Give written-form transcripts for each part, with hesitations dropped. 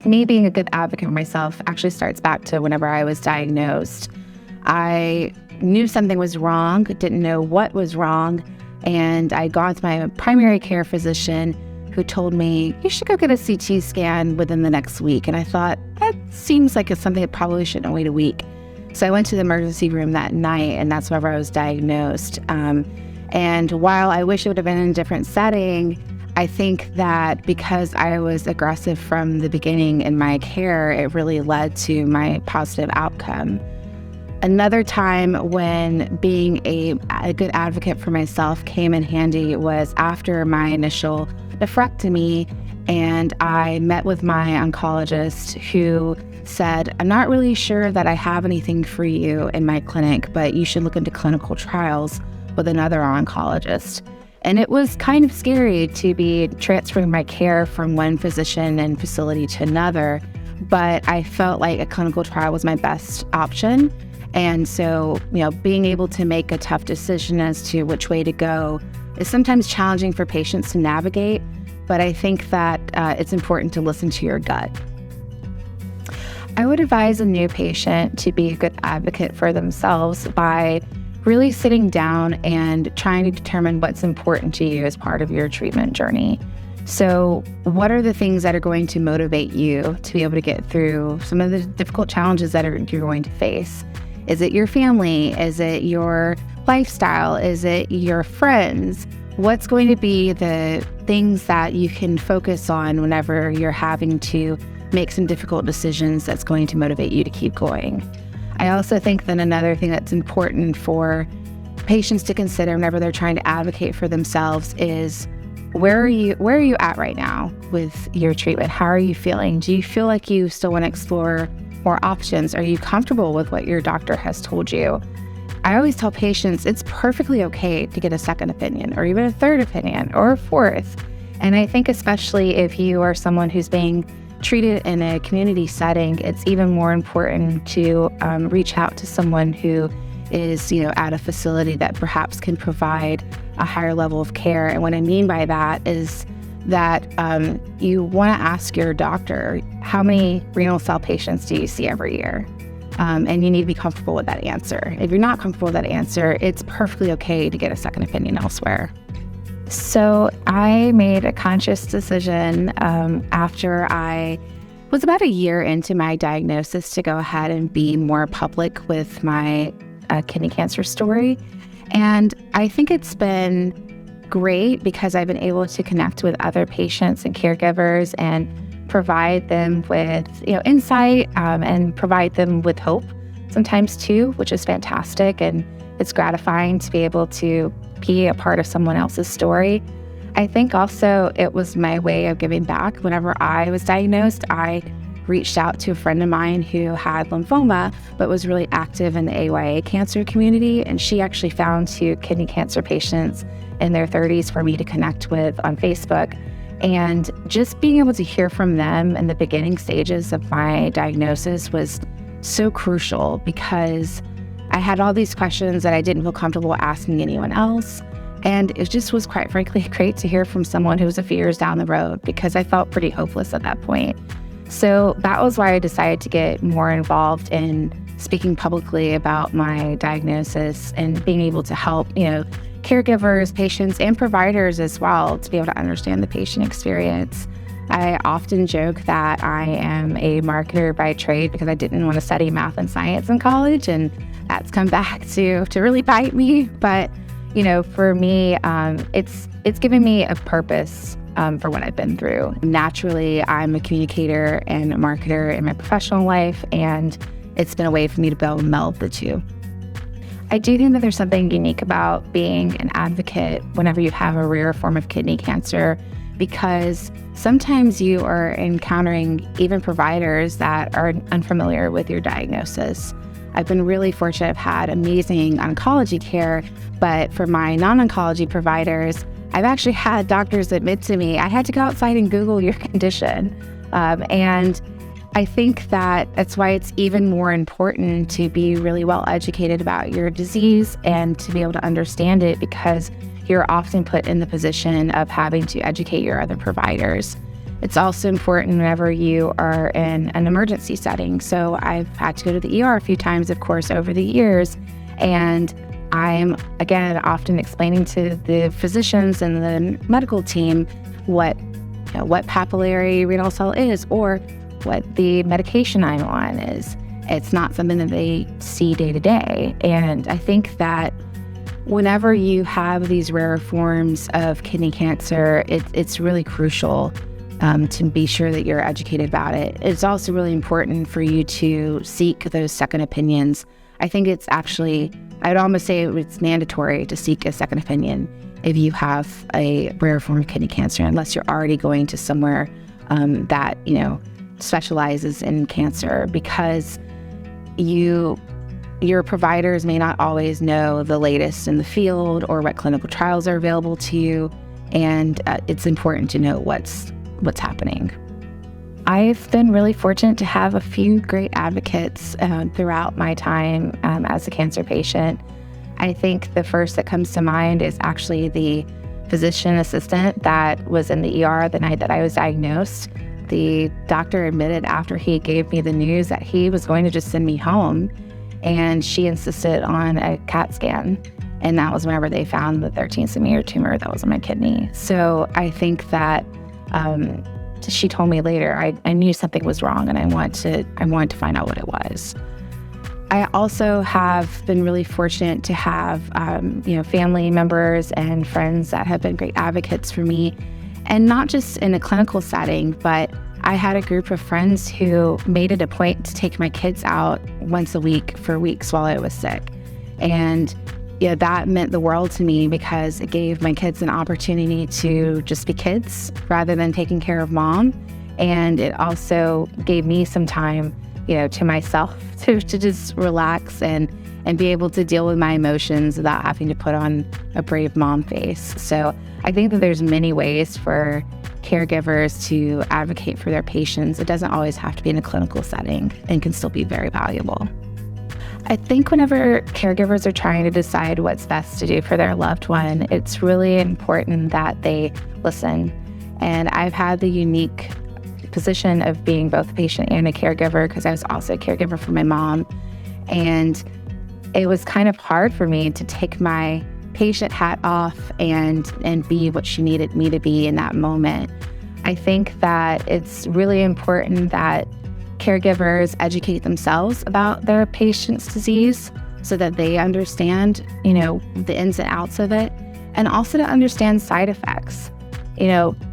me being a good advocate for myself actually starts back to whenever I was diagnosed. I knew something was wrong, didn't know what was wrong, and I got to my primary care physician who told me, you should go get a CT scan within the next week. And I thought, that seems like it's something that probably shouldn't wait a week. So I went to the emergency room that night, and that's whenever I was diagnosed. And while I wish it would have been in a different setting, I think that because I was aggressive from the beginning in my care, it really led to my positive outcome. Another time when being a good advocate for myself came in handy was after my initial nephrectomy, and I met with my oncologist who said, I'm not really sure that I have anything for you in my clinic, but you should look into clinical trials with another oncologist. And it was kind of scary to be transferring my care from one physician and facility to another, but I felt like a clinical trial was my best option. And so, being able to make a tough decision as to which way to go is sometimes challenging for patients to navigate, but I think that it's important to listen to your gut. I would advise a new patient to be a good advocate for themselves by really sitting down and trying to determine what's important to you as part of your treatment journey. So what are the things that are going to motivate you to be able to get through some of the difficult challenges that you're going to face? Is it your family? Is it your lifestyle? Is it your friends? What's going to be the things that you can focus on whenever you're having to make some difficult decisions that's going to motivate you to keep going? I also think that another thing that's important for patients to consider whenever they're trying to advocate for themselves is where are you at right now with your treatment? How are you feeling? Do you feel like you still want to explore more options? Are you comfortable with what your doctor has told you? I always tell patients it's perfectly okay to get a second opinion or even a third opinion or a fourth. And I think especially if you are someone who's being treated in a community setting, it's even more important to reach out to someone who is, at a facility that perhaps can provide a higher level of care. And what I mean by that is that you want to ask your doctor, how many renal cell patients do you see every year? And you need to be comfortable with that answer. If you're not comfortable with that answer, it's perfectly okay to get a second opinion elsewhere. So I made a conscious decision after I was about a year into my diagnosis to go ahead and be more public with my kidney cancer story. And I think it's been great because I've been able to connect with other patients and caregivers and provide them with insight and provide them with hope sometimes too, which is fantastic. And it's gratifying to be able to be a part of someone else's story. I think also it was my way of giving back. Whenever I was diagnosed, I reached out to a friend of mine who had lymphoma, but was really active in the AYA cancer community. And she actually found 2 kidney cancer patients in their 30s for me to connect with on Facebook. And just being able to hear from them in the beginning stages of my diagnosis was so crucial because I had all these questions that I didn't feel comfortable asking anyone else. And it just was quite frankly great to hear from someone who was a few years down the road because I felt pretty hopeless at that point. So that was why I decided to get more involved in speaking publicly about my diagnosis and being able to help, caregivers, patients, and providers as well to be able to understand the patient experience. I often joke that I am a marketer by trade because I didn't want to study math and science in college, and that's come back to really bite me. But, for me, it's given me a purpose for what I've been through. Naturally, I'm a communicator and a marketer in my professional life, and it's been a way for me to be able to meld the two. I do think that there's something unique about being an advocate whenever you have a rare form of kidney cancer, because sometimes you are encountering even providers that are unfamiliar with your diagnosis. I've been really fortunate. I've had amazing oncology care, but for my non-oncology providers, I've actually had doctors admit to me, I had to go outside and Google your condition. And I think that that's why it's even more important to be really well educated about your disease and to be able to understand it, because you're often put in the position of having to educate your other providers. It's also important whenever you are in an emergency setting. So I've had to go to the ER a few times, of course, over the years. And I'm, again, often explaining to the physicians and the medical team what papillary renal cell is or what the medication I'm on is. It's not something that they see day to day. And I think that whenever you have these rare forms of kidney cancer, it's really crucial to be sure that you're educated about it. It's also really important for you to seek those second opinions. I think it's actually, I'd almost say it's mandatory to seek a second opinion if you have a rare form of kidney cancer, unless you're already going to somewhere that, specializes in cancer, because your providers may not always know the latest in the field or what clinical trials are available to you, and it's important to know what's happening. I've been really fortunate to have a few great advocates throughout my time as a cancer patient. I think the first that comes to mind is actually the physician assistant that was in the ER the night that I was diagnosed. The doctor admitted after he gave me the news that he was going to just send me home, and she insisted on a CAT scan. And that was whenever they found the 13-centimeter tumor that was in my kidney. So I think that she told me later, I knew something was wrong, and I wanted to find out what it was. I also have been really fortunate to have family members and friends that have been great advocates for me, and not just in a clinical setting, but I had a group of friends who made it a point to take my kids out once a week for weeks while I was sick. And that meant the world to me, because it gave my kids an opportunity to just be kids rather than taking care of mom. And it also gave me some time, to myself to just relax and be able to deal with my emotions without having to put on a brave mom face. So I think that there's many ways for caregivers to advocate for their patients. It doesn't always have to be in a clinical setting and can still be very valuable. I think whenever caregivers are trying to decide what's best to do for their loved one, it's really important that they listen. And I've had the unique position of being both a patient and a caregiver, because I was also a caregiver for my mom. And it was kind of hard for me to take my patient hat off and be what she needed me to be in that moment. I think that it's really important that caregivers educate themselves about their patient's disease so that they understand, the ins and outs of it, and also to understand side effects.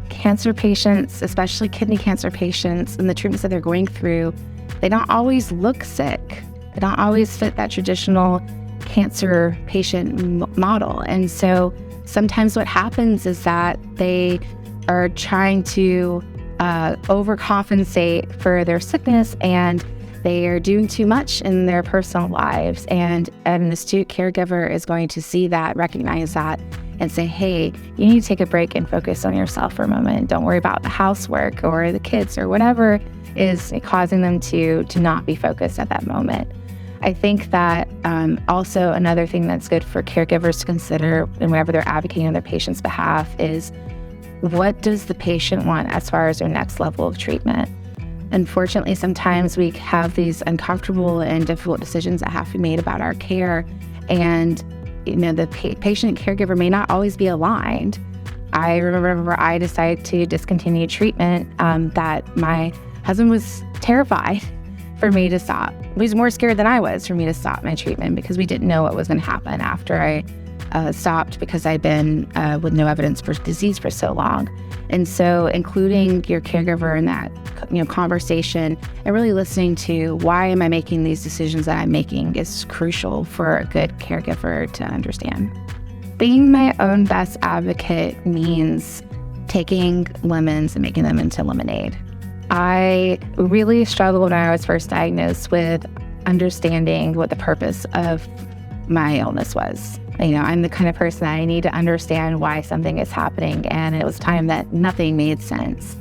Cancer patients, especially kidney cancer patients, and the treatments that they're going through, they don't always look sick. They don't always fit that traditional cancer patient model. And so sometimes what happens is that they are trying to overcompensate for their sickness, and they are doing too much in their personal lives. And an astute caregiver is going to see that, recognize that, and say, hey, you need to take a break and focus on yourself for a moment. Don't worry about the housework or the kids or whatever is causing them to not be focused at that moment. I think that also another thing that's good for caregivers to consider whenever they're advocating on their patient's behalf is, what does the patient want as far as their next level of treatment? Unfortunately, sometimes we have these uncomfortable and difficult decisions that have to be made about our care, and the patient and caregiver may not always be aligned. I remember I decided to discontinue treatment, that my husband was terrified for me to stop. He was more scared than I was for me to stop my treatment, because we didn't know what was going to happen after I stopped, because I'd been with no evidence for disease for so long. And so including your caregiver in that conversation, and really listening to why am I making these decisions that I'm making is crucial for a good caregiver to understand. Being my own best advocate means taking lemons and making them into lemonade. I really struggled when I was first diagnosed with understanding what the purpose of my illness was. I'm the kind of person that I need to understand why something is happening, and it was time that nothing made sense.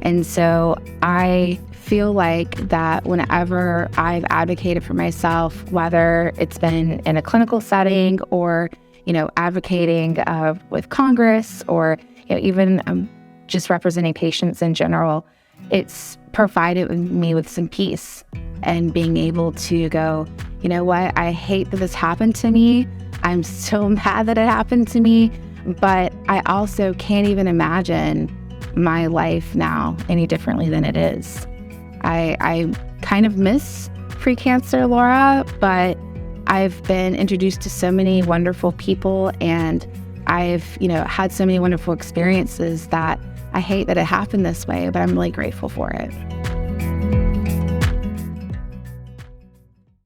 And so I feel like that whenever I've advocated for myself, whether it's been in a clinical setting or, advocating with Congress, or even just representing patients in general, it's provided me with some peace and being able to go, you know what, I hate that this happened to me. I'm so mad that it happened to me, but I also can't even imagine my life now any differently than it is. I kind of miss pre-cancer Laura, but I've been introduced to so many wonderful people, and I've, had so many wonderful experiences that I hate that it happened this way, but I'm really grateful for it.